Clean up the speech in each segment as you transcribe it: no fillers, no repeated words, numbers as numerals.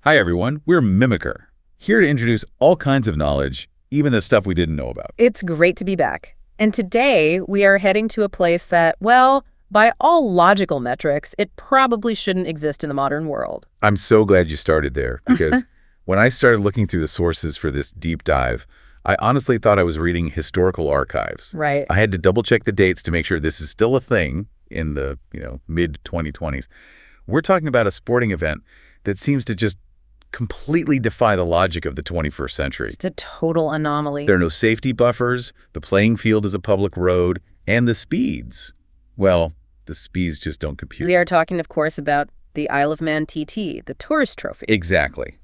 Hi everyone, we're Mimicker, here to introduce all kinds of knowledge, even the stuff we didn't know about. It's great to be back. And today we are heading to a place that, well, by all logical metrics, it probably shouldn't exist in the modern world. I'm so glad you started there, because when I started looking through the sources for this deep dive, I honestly thought I was reading historical archives. Right. I had to double check the dates to make sure this is still a thing in the, mid-2020s. We're talking about a sporting event that seems to just completely defy the logic of the 21st century. It's a total anomaly. There are no safety buffers, the playing field is a public road, and the speeds, well, the speeds just don't compute. We are talking, of course, about the Isle of Man TT, the tourist trophy. Exactly.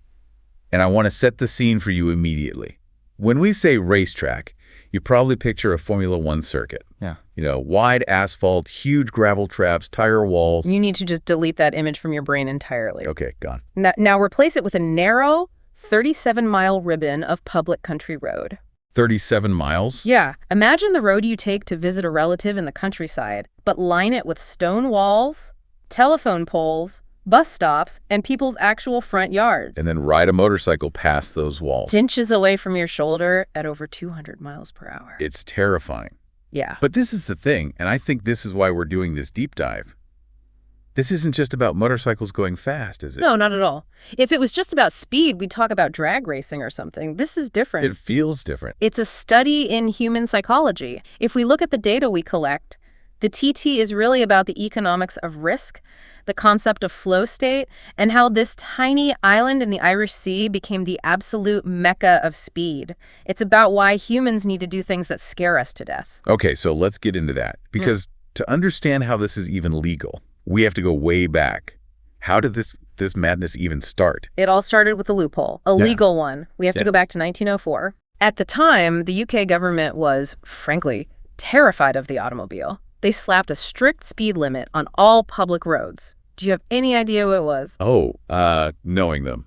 And I want to set the scene for you immediately. When we say racetrack, you probably picture a Formula One circuit. Yeah. Wide asphalt, huge gravel traps, tire walls. You need to just delete that image from your brain entirely. Okay, gone. Now replace it with a narrow 37-mile ribbon of public country road. 37 miles? Yeah. Imagine the road you take to visit a relative in the countryside, but line it with stone walls, telephone poles, bus stops, and people's actual front yards. And then ride a motorcycle past those walls. Inches away from your shoulder at over 200 miles per hour. It's terrifying. Yeah. But this is the thing, and I think this is why we're doing this deep dive. This isn't just about motorcycles going fast, is it? No, not at all. If it was just about speed, we'd talk about drag racing or something. This is different. It feels different. It's a study in human psychology. If we look at the data we collect, the TT is really about the economics of risk, the concept of flow state, and how this tiny island in the Irish Sea became the absolute mecca of speed. It's about why humans need to do things that scare us to death. Okay, so let's get into that. Because to understand how this is even legal, we have to go way back. How did this madness even start? It all started with a loophole, a legal one. We have to go back to 1904. At the time, the UK government was, frankly, terrified of the automobile. They slapped a strict speed limit on all public roads. Do you have any idea what it was? Oh, knowing them.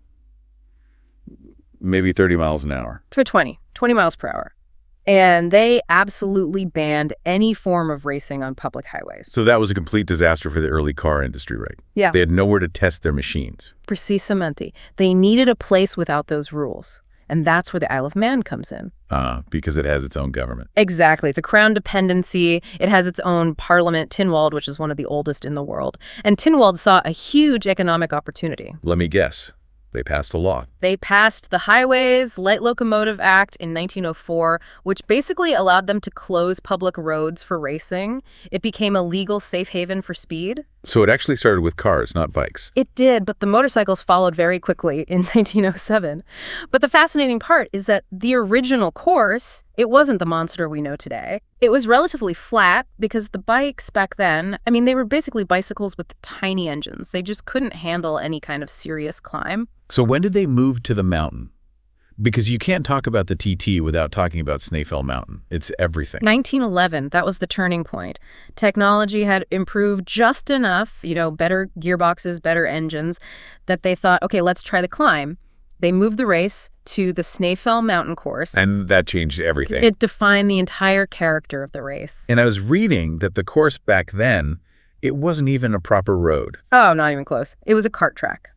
Maybe 30 miles an hour. To 20 miles per hour. And they absolutely banned any form of racing on public highways. So that was a complete disaster for the early car industry, right? Yeah. They had nowhere to test their machines. Precisamente. They needed a place without those rules. And that's where the Isle of Man comes in. Because it has its own government. Exactly. It's a crown dependency. It has its own parliament, Tynwald, which is one of the oldest in the world. And Tynwald saw a huge economic opportunity. Let me guess. They passed a law. They passed the Highways Light Locomotive Act in 1904, which basically allowed them to close public roads for racing. It became a legal safe haven for speed. So it actually started with cars, not bikes. It did, but the motorcycles followed very quickly in 1907. But the fascinating part is that the original course, it wasn't the monster we know today. It was relatively flat because the bikes back then, they were basically bicycles with tiny engines. They just couldn't handle any kind of serious climb. So when did they move to the mountain? Because you can't talk about the TT without talking about Snaefell Mountain. It's everything. 1911, that was the turning point. Technology had improved just enough, better gearboxes, better engines, that they thought, okay, let's try the climb. They moved the race to the Snaefell Mountain course. And that changed everything. It defined the entire character of the race. And I was reading that the course back then, it wasn't even a proper road. Oh, not even close. It was a cart track.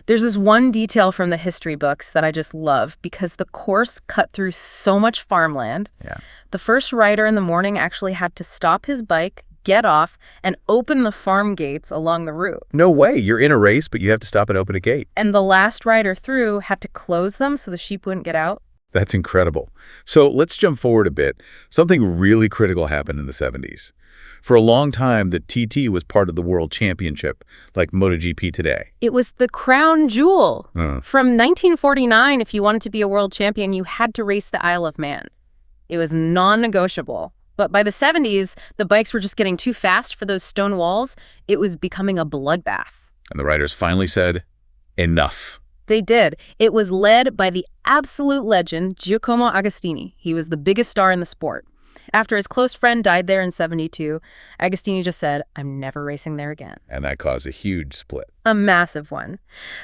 There's this one detail from the history books that I just love because the course cut through so much farmland. Yeah. The first rider in the morning actually had to stop his bike, get off, and open the farm gates along the route. No way. You're in a race, but you have to stop and open a gate. And the last rider through had to close them so the sheep wouldn't get out. That's incredible. So let's jump forward a bit. Something really critical happened in the 70s. For a long time, the TT was part of the World Championship, like MotoGP today. It was the crown jewel. From 1949, if you wanted to be a world champion, you had to race the Isle of Man. It was non-negotiable. But by the 70s, the bikes were just getting too fast for those stone walls. It was becoming a bloodbath. And the riders finally said, enough. They did. It was led by the absolute legend, Giacomo Agostini. He was the biggest star in the sport. After his close friend died there in 72, Agostini just said, I'm never racing there again. And that caused a huge split. A massive one.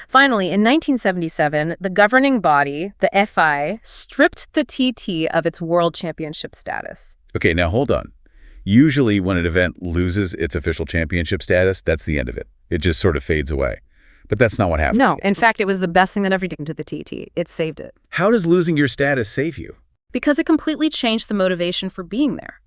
Finally, in 1977, the governing body, the FI, stripped the TT of its world championship status. Okay, now hold on. Usually when an event loses its official championship status, that's the end of it. It just sort of fades away. But that's not what happened. No. In fact, it was the best thing that ever happened to the TT. It saved it. How does losing your status save you? Because it completely changed the motivation for being there.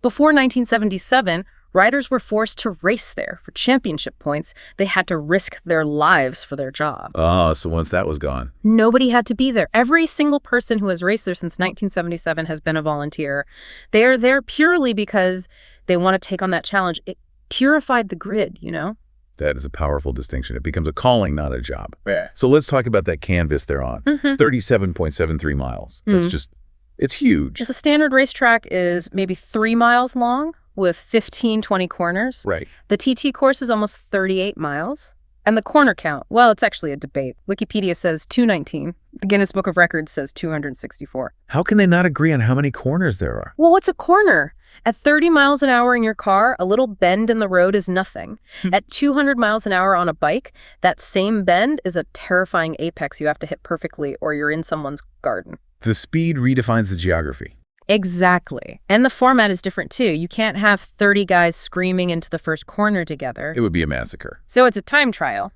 Before 1977, riders were forced to race there for championship points. They had to risk their lives for their job. Oh, so once that was gone. Nobody had to be there. Every single person who has raced there since 1977 has been a volunteer. They are there purely because they want to take on that challenge. It purified the grid, you know? That is a powerful distinction. It becomes a calling, not a job. Yeah. So let's talk about that canvas they're on. 37.73 miles. It's huge. Just a standard racetrack is maybe 3 miles long with 15, 20 corners. Right. The TT course is almost 38 miles. And the corner count, well, it's actually a debate. Wikipedia says 219. The Guinness Book of Records says 264. How can they not agree on how many corners there are? Well, what's a corner? At 30 miles an hour in your car, a little bend in the road is nothing. At 200 miles an hour on a bike, that same bend is a terrifying apex you have to hit perfectly or you're in someone's garden. The speed redefines the geography. Exactly. And the format is different too. You can't have 30 guys screaming into the first corner together. It would be a massacre. So it's a time trial.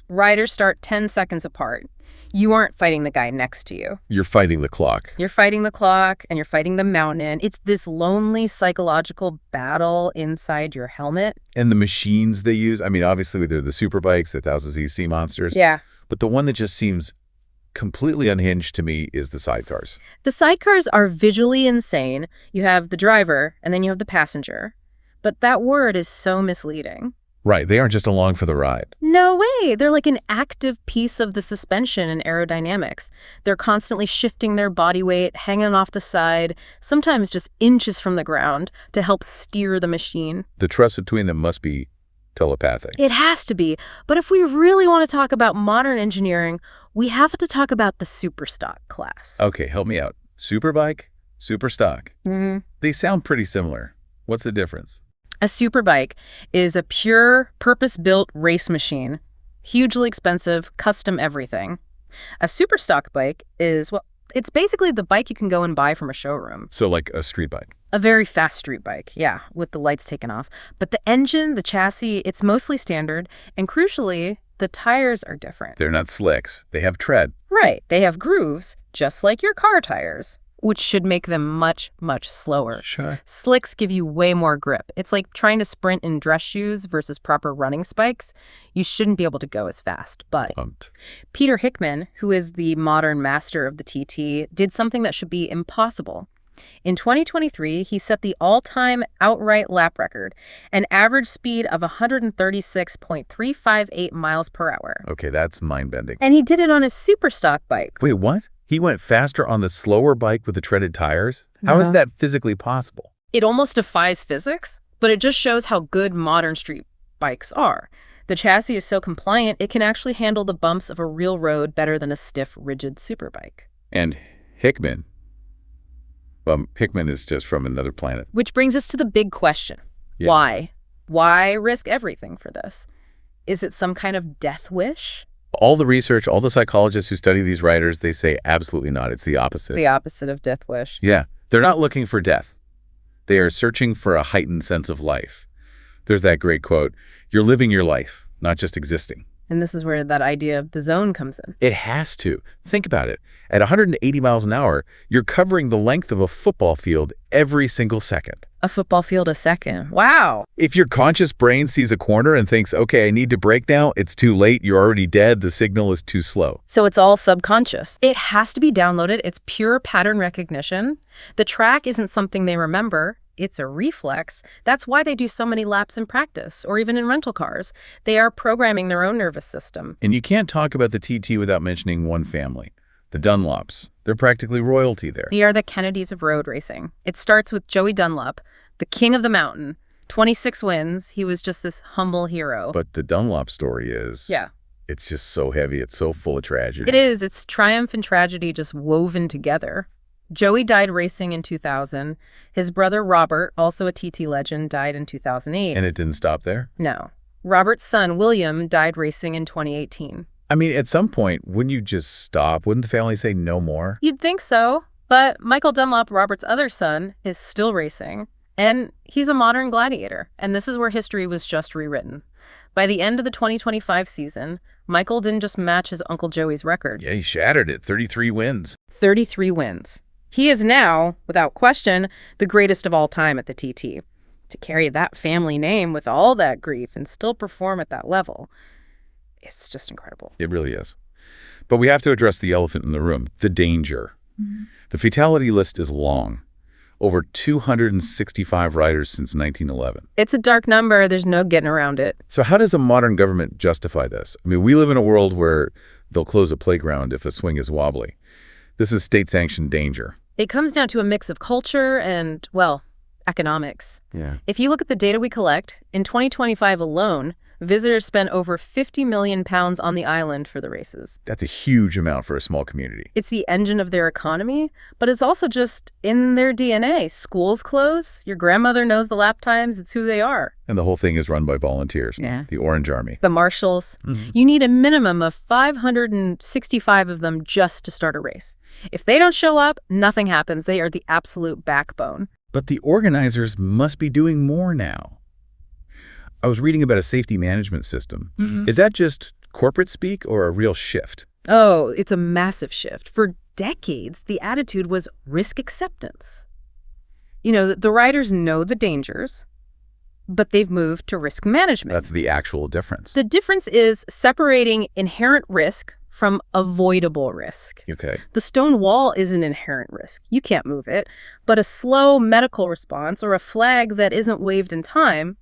Riders start 10 seconds apart. You aren't fighting the guy next to you. You're fighting the clock. You're fighting the clock and you're fighting the mountain. It's this lonely psychological battle inside your helmet. And the machines they use, I mean, obviously they're the superbikes, the 1000cc monsters. Yeah. But the one that just seems completely unhinged to me is the sidecars. The sidecars are visually insane. You have the driver and then you have the passenger. But that word is so misleading. Right. They aren't just along for the ride. No way. They're like an active piece of the suspension and aerodynamics. They're constantly shifting their body weight, hanging off the side, sometimes just inches from the ground to help steer the machine. The trust between them must be telepathic. It has to be. But if we really want to talk about modern engineering, we have to talk about the superstock class. Okay, help me out. Superbike, superstock. They sound pretty similar. What's the difference? A superbike is a pure, purpose-built race machine. Hugely expensive, custom everything. A superstock bike is, well, it's basically the bike you can go and buy from a showroom. So like a street bike. A very fast street bike, yeah, with the lights taken off. But the engine, the chassis, it's mostly standard. And crucially, the tires are different. They're not slicks. They have tread. Right. They have grooves, just like your car tires, which should make them much, much slower. Sure. Slicks give you way more grip. It's like trying to sprint in dress shoes versus proper running spikes. You shouldn't be able to go as fast. But Peter Hickman, who is the modern master of the TT, did something that should be impossible. In 2023, he set the all-time outright lap record, an average speed of 136.358 miles per hour. Okay, that's mind-bending. And he did it on his superstock bike. Wait, what? He went faster on the slower bike with the treaded tires? How is that physically possible? It almost defies physics, but it just shows how good modern street bikes are. The chassis is so compliant, it can actually handle the bumps of a real road better than a stiff, rigid superbike. And Hickman? Well, Hickman is just from another planet. Which brings us to the big question. Yeah. Why? Why risk everything for this? Is it some kind of death wish? All the research, all the psychologists who study these riders, they say absolutely not. It's the opposite. The opposite of death wish. Yeah. They're not looking for death. They are searching for a heightened sense of life. There's that great quote, "You're living your life, not just existing." And this is where that idea of the zone comes in. It has to. Think about it. At 180 miles an hour, you're covering the length of a football field every single second. A football field a second. Wow. If your conscious brain sees a corner and thinks, okay, I need to brake now, it's too late, you're already dead, the signal is too slow. So it's all subconscious. It has to be downloaded. It's pure pattern recognition. The track isn't something they remember. It's a reflex. That's why they do so many laps in practice, or even in rental cars. They are programming their own nervous system. And you can't talk about the TT without mentioning one family, the Dunlops. They're practically royalty there. They are the Kennedys of road racing. It starts with Joey Dunlop, the king of the mountain. 26 wins. He was just this humble hero. But the Dunlop story is... Yeah. It's just so heavy. It's so full of tragedy. It is. It's triumph and tragedy just woven together. Joey died racing in 2000. His brother Robert, also a TT legend, died in 2008. And it didn't stop there? No. Robert's son, William, died racing in 2018. I mean, at some point, wouldn't you just stop? Wouldn't the family say no more? You'd think so. But Michael Dunlop, Robert's other son, is still racing. And he's a modern gladiator. And this is where history was just rewritten. By the end of the 2025 season, Michael didn't just match his Uncle Joey's record. Yeah, he shattered it. 33 wins. 33 wins. He is now, without question, the greatest of all time at the TT. To carry that family name with all that grief and still perform at that level, it's just incredible. It really is. But we have to address the elephant in the room, the danger. The fatality list is long. Over 265 riders since 1911. It's a dark number. There's no getting around it. So how does a modern government justify this? I mean, we live in a world where they'll close a playground if a swing is wobbly. This is state-sanctioned danger. It comes down to a mix of culture and, well, economics. Yeah. If you look at the data we collect, in 2025 alone, visitors spent over 50 million pounds on the island for the races. That's a huge amount for a small community. It's the engine of their economy, but it's also just in their DNA. Schools close, your grandmother knows the lap times, it's who they are. And the whole thing is run by volunteers. Yeah. The Orange Army. The marshals. You need a minimum of 565 of them just to start a race. If they don't show up, nothing happens. They are the absolute backbone. But the organizers must be doing more now. I was reading about a safety management system. Is that just corporate speak or a real shift? Oh, it's a massive shift. For decades, the attitude was risk acceptance. You know, the riders know the dangers, but they've moved to risk management. That's the actual difference. The difference is separating inherent risk from avoidable risk. Okay. The stone wall is an inherent risk. You can't move it. But a slow medical response or a flag that isn't waved in time,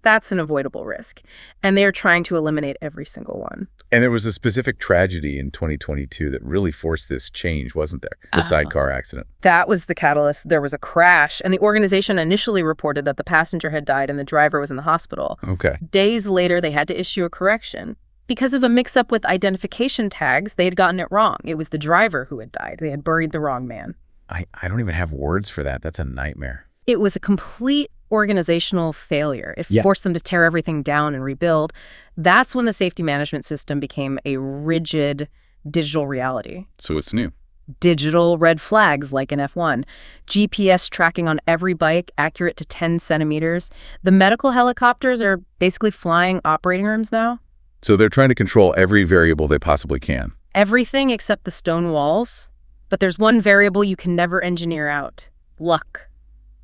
that's an avoidable risk. And they're trying to eliminate every single one. And there was a specific tragedy in 2022 that really forced this change, wasn't there? The sidecar accident. That was the catalyst. There was a crash, and the organization initially reported that the passenger had died and the driver was in the hospital. Okay. Days later, they had to issue a correction. Because of a mix-up with identification tags, they had gotten it wrong. It was the driver who had died. They had buried the wrong man. I don't even have words for that. That's a nightmare. It was a complete organizational failure. It forced them to tear everything down and rebuild. That's when the safety management system became a rigid digital reality. So it's new. Digital red flags like in F1. GPS tracking on every bike, accurate to 10 centimeters. The medical helicopters are basically flying operating rooms now. So they're trying to control every variable they possibly can. Everything except the stone walls. But there's one variable you can never engineer out. Luck.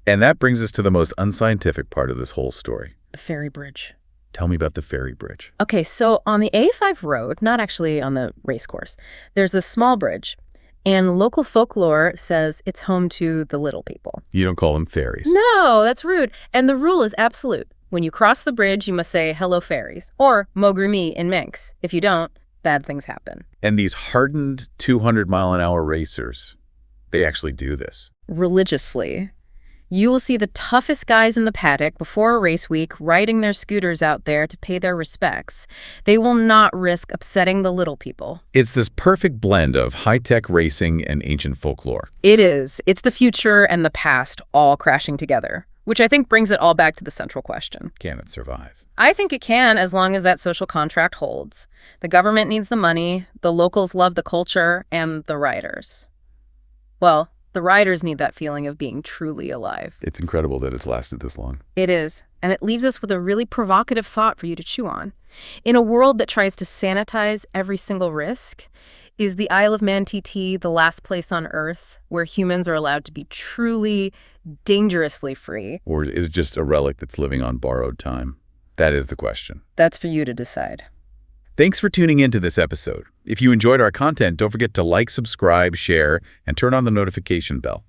And that brings us to the most unscientific part of this whole story. The ferry bridge. Tell me about the ferry bridge. Okay, so on the A5 road, not actually on the race course, there's this small bridge. And local folklore says it's home to the little people. You don't call them fairies. No, that's rude. And the rule is absolute. When you cross the bridge, you must say, hello, fairies, or Mogri in Manx. If you don't, bad things happen. And these hardened 200-mile-an-hour racers, they actually do this. Religiously. You will see the toughest guys in the paddock before a race week riding their scooters out there to pay their respects. They will not risk upsetting the little people. It's this perfect blend of high-tech racing and ancient folklore. It is. It's the future and the past all crashing together, which I think brings it all back to the central question. Can it survive? I think it can, as long as that social contract holds. The government needs the money, the locals love the culture, and the riders. Well, the riders need that feeling of being truly alive. It's incredible that it's lasted this long. It is, and it leaves us with a really provocative thought for you to chew on. In a world that tries to sanitize every single risk, is the Isle of Man TT the last place on Earth where humans are allowed to be truly, dangerously free? Or is it just a relic that's living on borrowed time? That is the question. That's for you to decide. Thanks for tuning into this episode. If you enjoyed our content, don't forget to like, subscribe, share, and turn on the notification bell.